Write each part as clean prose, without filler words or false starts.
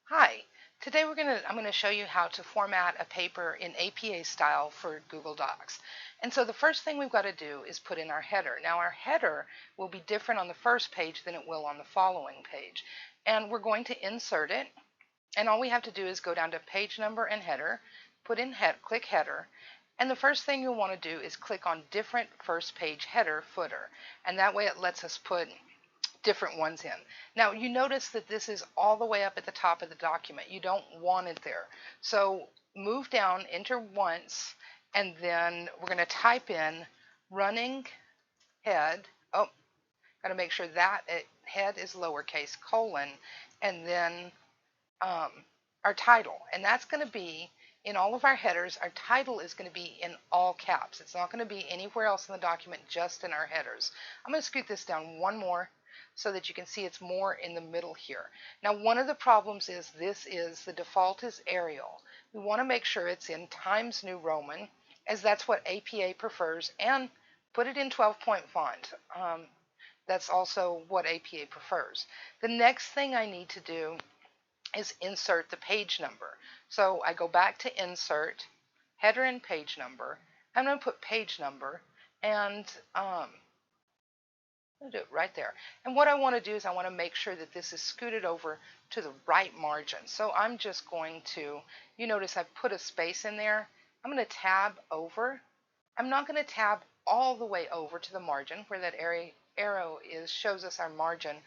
Hi, today I'm going to show you how to format a paper in APA style for Google Docs. And so the first thing we've got to do is put in our header. Now our header will be different on the first page than it will on the following page. And we're going to insert it, and all we have to do is go down to page number and header, click header, and the first thing you'll want to do is click on different first page header footer. And that way it lets us put different ones in. Now you notice that this is all the way up at the top of the document. You don't want it there. So move down, enter once, and then we're going to type in running head. Oh, got to make sure that head is lowercase, colon, and then um, our title. And that's going to be in all of our headers. Our title is going to be in all caps. It's not going to be anywhere else in the document, just in our headers. I'm going to scoot this down one more so that you can see it's more in the middle here. Now, one of the problems is the default is Arial. We want to make sure it's in Times New Roman, as that's what APA prefers, and put it in 12-point font. That's also what APA prefers. The next thing I need to do is insert the page number. So I go back to insert, header and page number. I'm going to put page number, and I'll do it right there. And what I want to do is I want to make sure that this is scooted over to the right margin. So I'm just going to, you notice I've put a space in there. I'm going to tab over. I'm not going to tab all the way over to the margin where that arrow is, shows us our margin,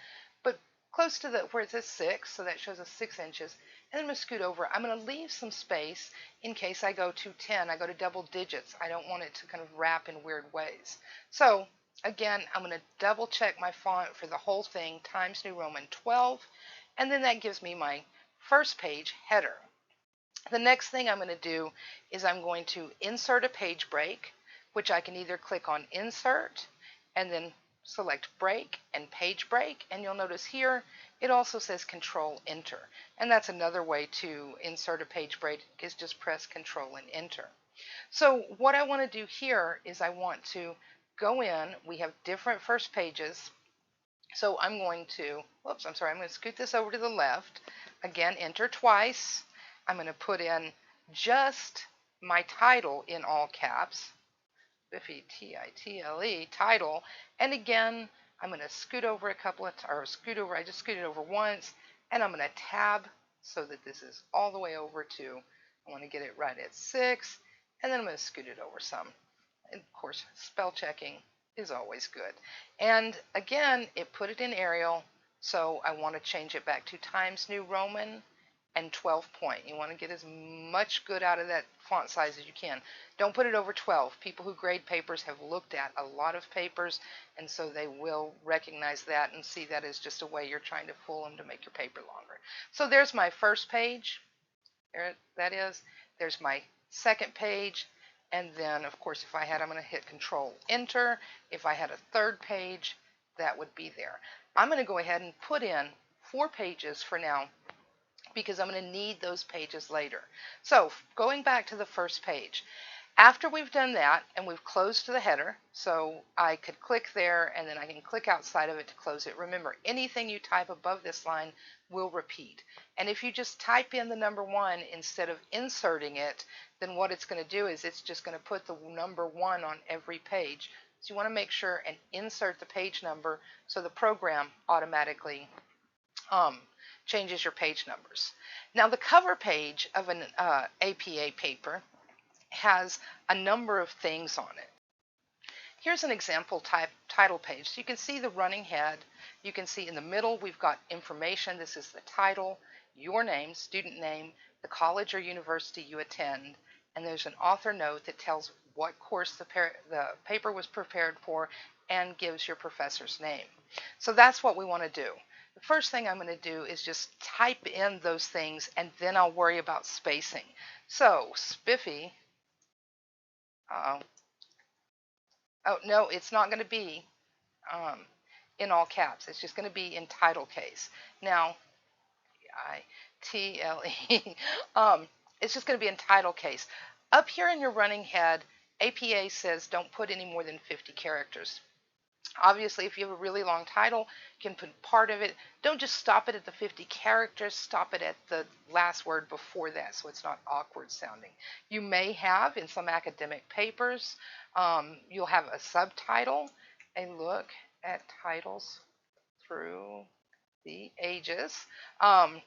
but close to where it says 6, so that shows us 6 inches. And I'm going to scoot over. I'm going to leave some space in case I go to 10. I go to double digits. I don't want it to kind of wrap in weird ways. So again, I'm going to double check my font for the whole thing, Times New Roman 12, and then that gives me my first page header. The next thing I'm going to do is I'm going to insert a page break, which I can either click on Insert and then select Break and Page Break, and you'll notice here it also says Control Enter, and that's another way to insert a page break, is just press Control and Enter. So what I want to do here is I want to go in. We have different first pages. So I'm going to, I'm going to scoot this over to the left. Again, enter twice. I'm going to put in just my title in all caps. Biffy, T-I-T-L-E, title. And again, I'm going to scoot over I just scooted over once, and I'm going to tab so that this is all the way over to, I want to get it right at 6, and then I'm going to scoot it over some. And of course, spell checking is always good. And again, it put it in Arial, so I want to change it back to Times New Roman and 12-point. You want to get as much good out of that font size as you can. Don't put it over 12. People who grade papers have looked at a lot of papers, and so they will recognize that and see that as just a way you're trying to fool them to make your paper longer. So there's my first page. There that is. There's my second page. And then, of course, if I had, I'm going to hit Control Enter. If I had a third page, that would be there. I'm going to go ahead and put in 4 pages for now, because I'm going to need those pages later. So going back to the first page, after we've done that and we've closed the header, so I could click there and then I can click outside of it to close it. Remember, anything you type above this line will repeat. And if you just type in the number 1 instead of inserting it, then what it's going to do is it's just going to put the number 1 on every page. So you want to make sure and insert the page number so the program automatically changes your page numbers. Now the cover page of an APA paper has a number of things on it. Here's an example title page. So you can see the running head. You can see in the middle we've got information. This is the title, your name, student name, the college or university you attend, and there's an author note that tells what course the paper was prepared for and gives your professor's name. So that's what we want to do. The first thing I'm going to do is just type in those things, and then I'll worry about spacing. So spiffy, oh no, it's not going to be in all caps. It's just going to be in title case. Now, I-T-L-E, it's just going to be in title case. Up here in your running head, APA says don't put any more than 50 characters. Obviously, if you have a really long title, you can put part of it. Don't just stop it at the 50 characters, stop it at the last word before that so it's not awkward sounding. You may have, in some academic papers, you'll have a subtitle, a look at titles through the ages. Um,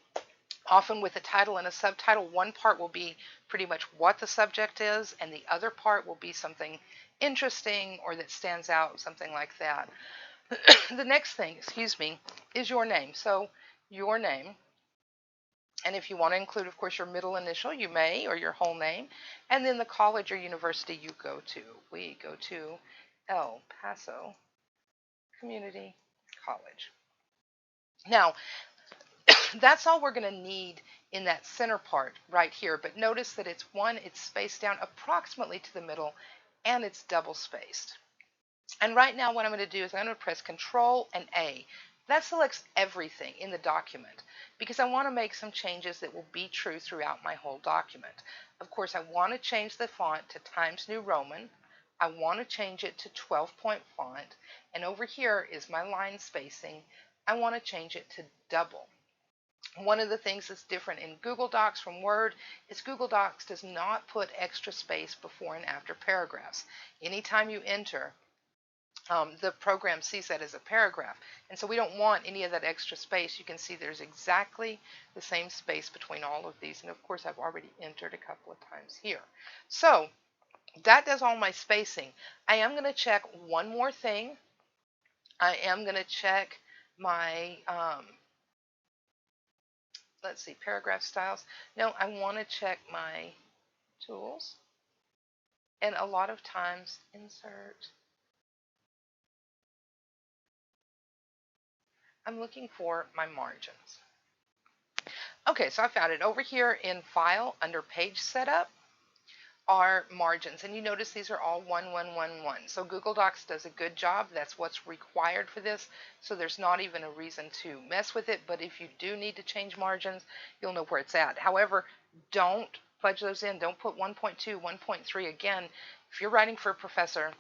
Often with a title and a subtitle, one part will be pretty much what the subject is, and the other part will be something interesting or that stands out, something like that. The next thing, excuse me, is your name. So your name, and if you want to include, of course, your middle initial, you may, or your whole name, and then the college or university you go to. We go to El Paso Community College. Now, that's all we're going to need in that center part right here. But notice that it's spaced down approximately to the middle, and it's double spaced. And right now what I'm going to do is I'm going to press Control and A. That selects everything in the document because I want to make some changes that will be true throughout my whole document. Of course, I want to change the font to Times New Roman. I want to change it to 12-point font. And over here is my line spacing. I want to change it to double. One of the things that's different in Google Docs from Word is Google Docs does not put extra space before and after paragraphs. Anytime you enter, the program sees that as a paragraph. And so we don't want any of that extra space. You can see there's exactly the same space between all of these. And of course, I've already entered a couple of times here. So that does all my spacing. I am going to check one more thing. I am going to check my, let's see, paragraph styles. No, I want to check my tools. And a lot of times, insert. I'm looking for my margins. Okay, so I found it over here in File under Page Setup are margins, and you notice these are all 1, 1, 1, 1. So Google Docs does a good job. That's what's required for this. So there's not even a reason to mess with it. But if you do need to change margins, you'll know where it's at. However, don't fudge those in. Don't put 1.2, 1.3 again. If you're writing for a professor,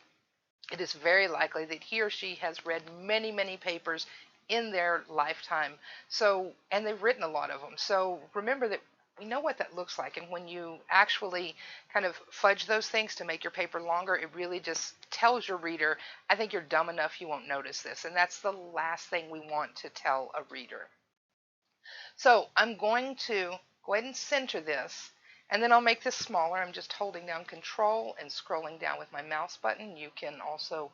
it is very likely that he or she has read many, many papers in their lifetime. So, and they've written a lot of them. So remember that we know what that looks like. And when you actually kind of fudge those things to make your paper longer, it really just tells your reader, I think you're dumb enough you won't notice this. And that's the last thing we want to tell a reader. So I'm going to go ahead and center this. And then I'll make this smaller. I'm just holding down Control and scrolling down with my mouse button. You can also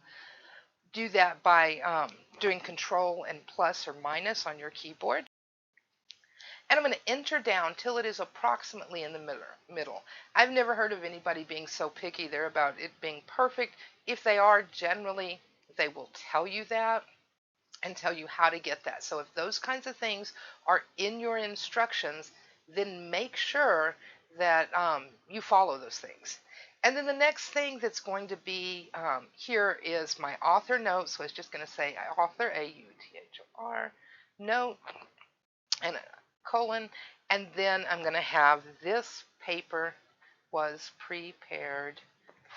do that by doing Control and plus or minus on your keyboard. And I'm going to enter down till it is approximately in the middle. I've never heard of anybody being so picky there about it being perfect. If they are, generally, they will tell you that and tell you how to get that. So if those kinds of things are in your instructions, then make sure that you follow those things. And then the next thing that's going to be here is my author note. So it's just going to say author, A-U-T-H-O-R, note, and a colon. And then I'm going to have this paper was prepared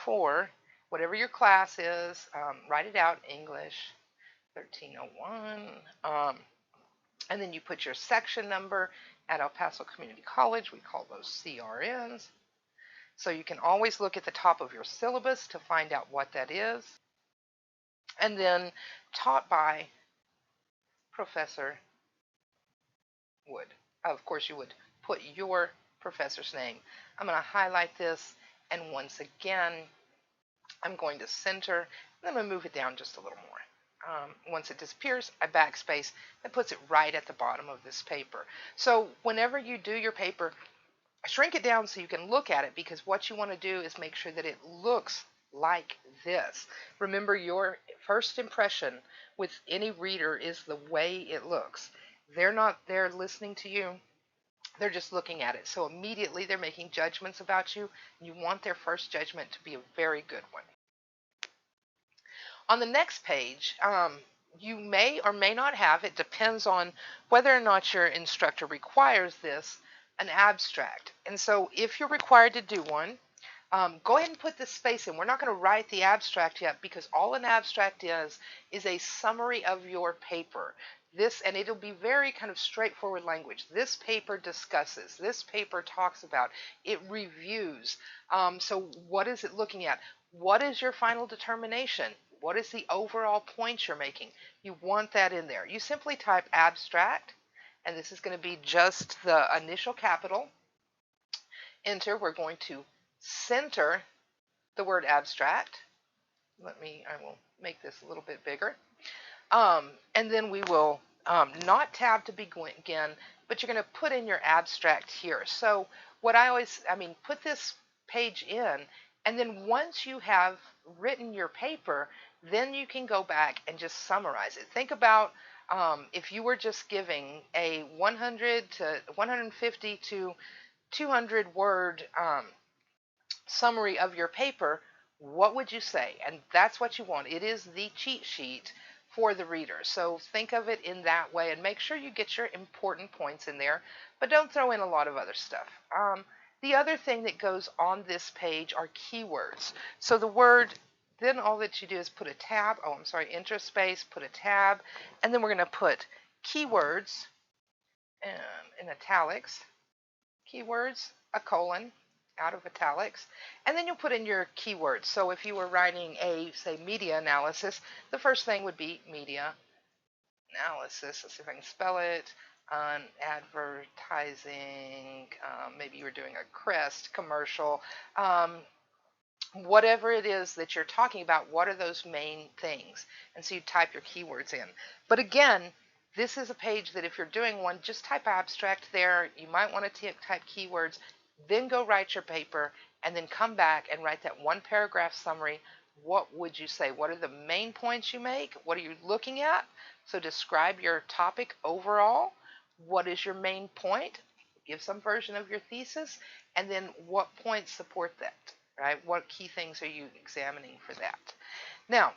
for whatever your class is. Write it out, English 1301. And then you put your section number at El Paso Community College. We call those CRNs. So you can always look at the top of your syllabus to find out what that is. And then taught by Professor Wood. Of course, you would put your professor's name. I'm going to highlight this, and once again, I'm going to center, and I'm going to move it down just a little more. Once it disappears, I backspace. That puts it right at the bottom of this paper. So whenever you do your paper, shrink it down so you can look at it, because what you want to do is make sure that it looks like this. Remember, your first impression with any reader is the way it looks. They're not there listening to you. They're just looking at it. So immediately they're making judgments about you. You want their first judgment to be a very good one. On the next page, you may or may not have, it depends on whether or not your instructor requires this, an abstract. And so if you're required to do one, Go ahead and put this space in. We're not going to write the abstract yet because all an abstract is a summary of your paper. This, and it'll be very kind of straightforward language. This paper discusses, this paper talks about, it reviews. So what is it looking at? What is your final determination? What is the overall point you're making? You want that in there. You simply type abstract, and this is going to be just the initial capital. Enter. We're going to center the word abstract. I will make this a little bit bigger. And then we will not tab to begin, but you're going to put in your abstract here. So what put this page in, and then once you have written your paper, then you can go back and just summarize it. Think about if you were just giving a 100 to 150 to 200 word summary of your paper, what would you say? And that's what you want. It is the cheat sheet for the reader. So think of it in that way and make sure you get your important points in there, but don't throw in a lot of other stuff. The other thing that goes on this page are keywords. So the word, then all that you do is put a tab, enter space, put a tab, and then we're going to put keywords in italics, keywords, a colon, out of italics, and then you'll put in your keywords. So if you were writing say, media analysis, the first thing would be media analysis. Let's see if I can spell it. Advertising, maybe you were doing a Crest commercial. Whatever it is that you're talking about, what are those main things? And so you type your keywords in. But again, this is a page that if you're doing one, just type abstract there. You might want to type keywords, then go write your paper, and then come back and write that one paragraph summary. What would you say? What are the main points you make? What are you looking at? So describe your topic overall. What is your main point? Give some version of your thesis, and then what points support that, right? What key things are you examining for that? Now,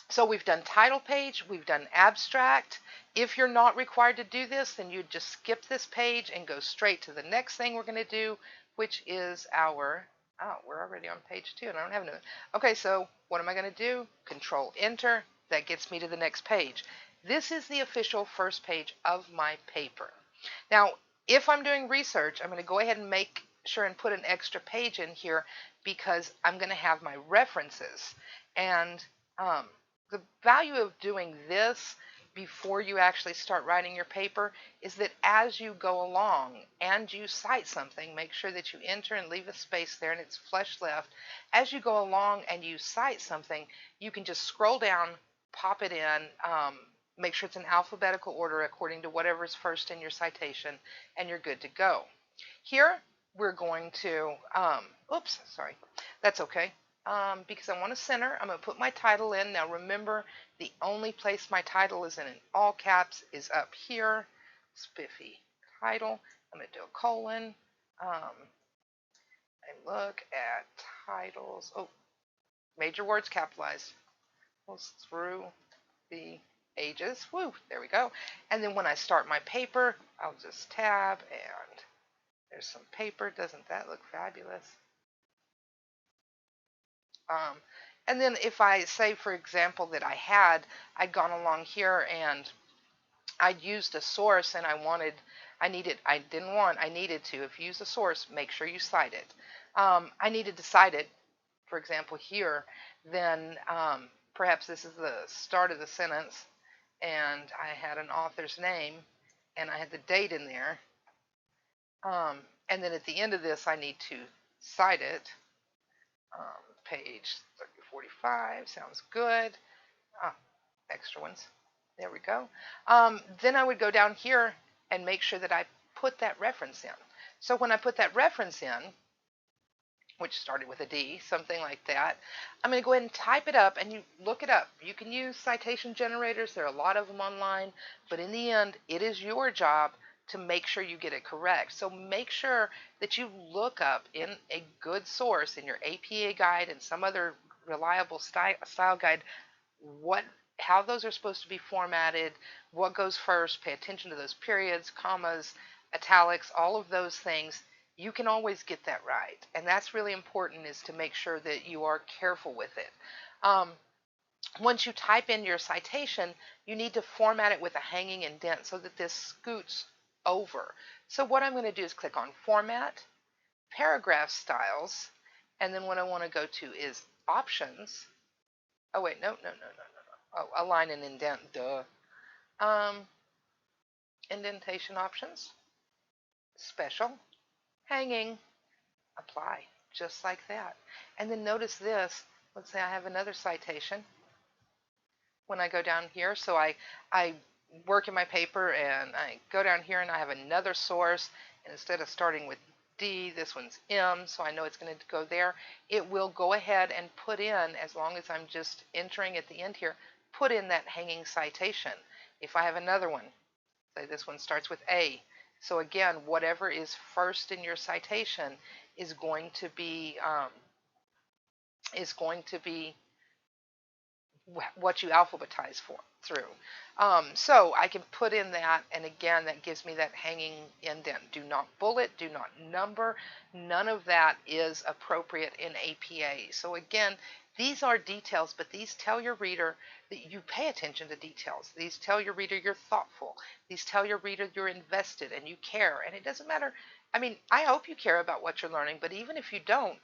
so we've done title page, we've done abstract. If you're not required to do this, then you just skip this page and go straight to the next thing we're going to do, which is we're already on page 2 and I don't have another. Okay, so what am I going to do? Control Enter. That gets me to the next page. This is the official first page of my paper. Now, if I'm doing research, I'm going to go ahead and make sure and put an extra page in here because I'm going to have my references. And the value of doing this before you actually start writing your paper is that as you go along and you cite something, make sure that you enter and leave a space there and it's flush left. As you go along and you cite something, you can just scroll down, pop it in, make sure it's in alphabetical order according to whatever's first in your citation, and you're good to go. Here, we're going to, that's okay. Because I want to center, I'm going to put my title in. Now remember, the only place my title is in all caps is up here. Spiffy title. I'm going to do a colon. And look at titles. Oh, major words capitalized. Goes through the ages. Woo, there we go. And then when I start my paper, I'll just tab and there's some paper. Doesn't that look fabulous? And then if I say, for example, that I'd gone along here and I'd used a source and I needed to. If you use a source, make sure you cite it. I needed to cite it, for example, here, then perhaps this is the start of the sentence and I had an author's name and I had the date in there. And then at the end of this, I need to cite it. Page 3045 sounds good. Extra ones. There we go. Then I would go down here and make sure that I put that reference in. So when I put that reference in, which started with a D, something like that, I'm going to go ahead and type it up and you look it up. You can use citation generators. There are a lot of them online, but in the end, it is your job to make sure you get it correct. So make sure that you look up in a good source, in your APA guide and some other reliable style guide, how those are supposed to be formatted, what goes first, pay attention to those periods, commas, italics, all of those things. you can always get that right. And that's really important, is to make sure that you are careful with it. Um, Once you type in your citation, you need to format it with a hanging indent so that this scoots over. So what I'm going to do is click on Format, Paragraph Styles, and then what I want to go to is Options. Oh wait, no. Oh, Align and Indent, duh. Um, Indentation Options, Special, Hanging, Apply, just like that. And then notice this. Let's say I have another citation. When I go down here, so I work in my paper and I go down here and I have another source, and instead of starting with D, this one's M, so I know it's going to go there. It will go ahead and put in, as long as I'm just entering at the end here, put in that hanging citation. If I have another one, say this one starts with A, so again, whatever is first in your citation is going to be is going to be what you alphabetize through. So I can put in that, and again, that gives me that hanging indent. Do not bullet, do not number. None of that is appropriate in APA. So again, these are details, but these tell your reader that you pay attention to details. These tell your reader you're thoughtful. These tell your reader you're invested and you care. And it doesn't matter. I mean, I hope you care about what you're learning, but even if you don't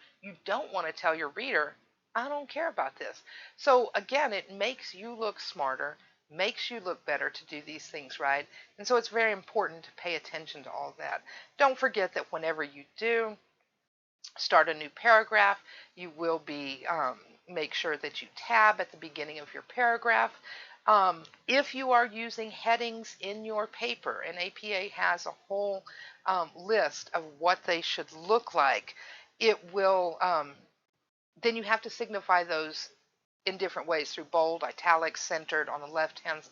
want to tell your reader, I don't care about this. So again, it makes you look smarter, makes you look better to do these things right. And so it's very important to pay attention to all that. Don't forget that whenever you do start a new paragraph, you will be make sure that you tab at the beginning of your paragraph. If you are using headings in your paper, and APA has a whole list of what they should look like, it will then you have to signify those in different ways, through bold, italics, centered, on the left hand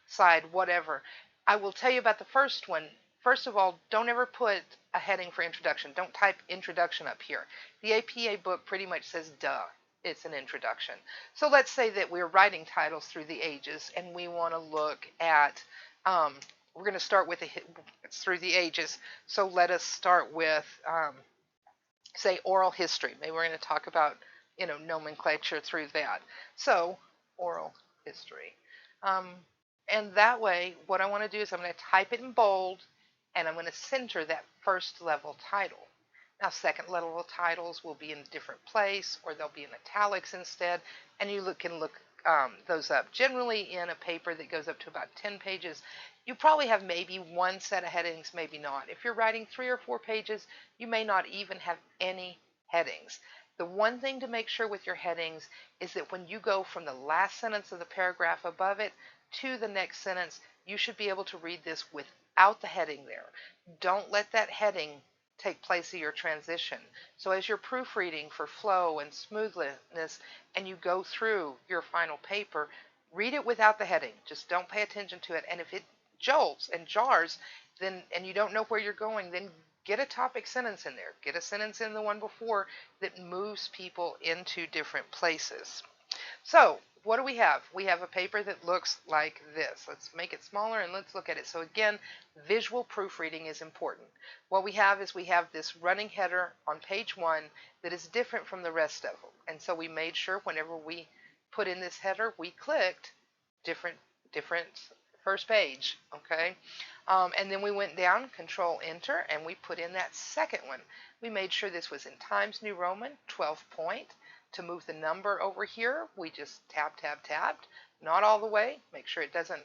side, whatever. I will tell you about the first one. First of all, don't ever put a heading for introduction. Don't type introduction up here. The APA book pretty much says duh. It's an introduction. So let's say that we're writing titles through the ages, and we want to look at, we're going to start with it's through the ages. So let us start with, say, oral history. Maybe we're going to talk about, nomenclature through that. So, oral history. Um, and that way, what I want to do is I'm going to type it in bold, and I'm going to center that first level title. Now, second level titles will be in a different place, or they'll be in italics instead, and you can look those up. Generally, in a paper that goes up to about 10 pages, you probably have maybe one set of headings, maybe not. If you're writing 3 or 4 pages, you may not even have any headings. The one thing to make sure with your headings is that when you go from the last sentence of the paragraph above it to the next sentence, you should be able to read this without the heading there. Don't let that heading take place of your transition. So as you're proofreading for flow and smoothness, and you go through your final paper, read it without the heading. Just don't pay attention to it. And if it jolts and jars, then, and you don't know where you're going, then get a topic sentence in there. Get a sentence in the one before that moves people into different places. So what do we have? We have a paper that looks like this. Let's make it smaller and let's look at it. So again, visual proofreading is important. What we have is we have this running header on page 1 that is different from the rest of them. And so we made sure whenever we put in this header, we clicked different first page, okay? And then we went down, Control Enter, and we put in that second one. We made sure this was in Times New Roman, 12 point. To move the number over here, we just tabbed, not all the way. Make sure it doesn't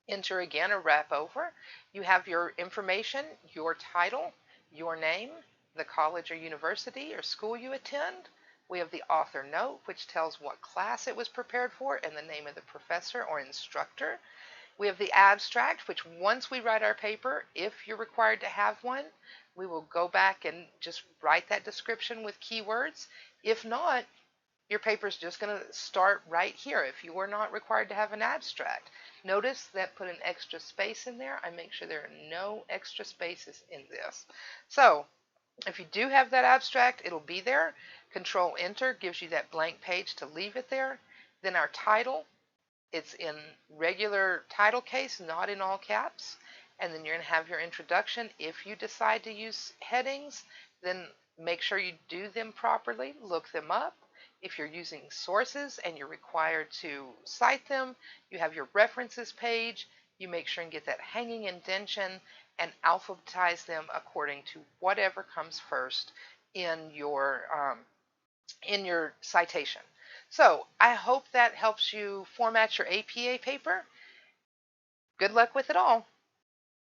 enter again or wrap over. You have your information, your title, your name, the college or university or school you attend. We have the author note, which tells what class it was prepared for and the name of the professor or instructor. We have the abstract, which once we write our paper, if you're required to have one, we will go back and just write that description with keywords. If not, your paper is just going to start right here if you are not required to have an abstract. Notice that put an extra space in there. I make sure there are no extra spaces in this. So if you do have that abstract, it'll be there. Control Enter gives you that blank page to leave it there. Then our title, it's in regular title case, not in all caps. and then you're going to have your introduction. If you decide to use headings, then make sure you do them properly, look them up. If you're using sources and you're required to cite them, you have your references page. You make sure and get that hanging indentation and alphabetize them according to whatever comes first in your citation. So I hope that helps you format your APA paper. Good luck with it all.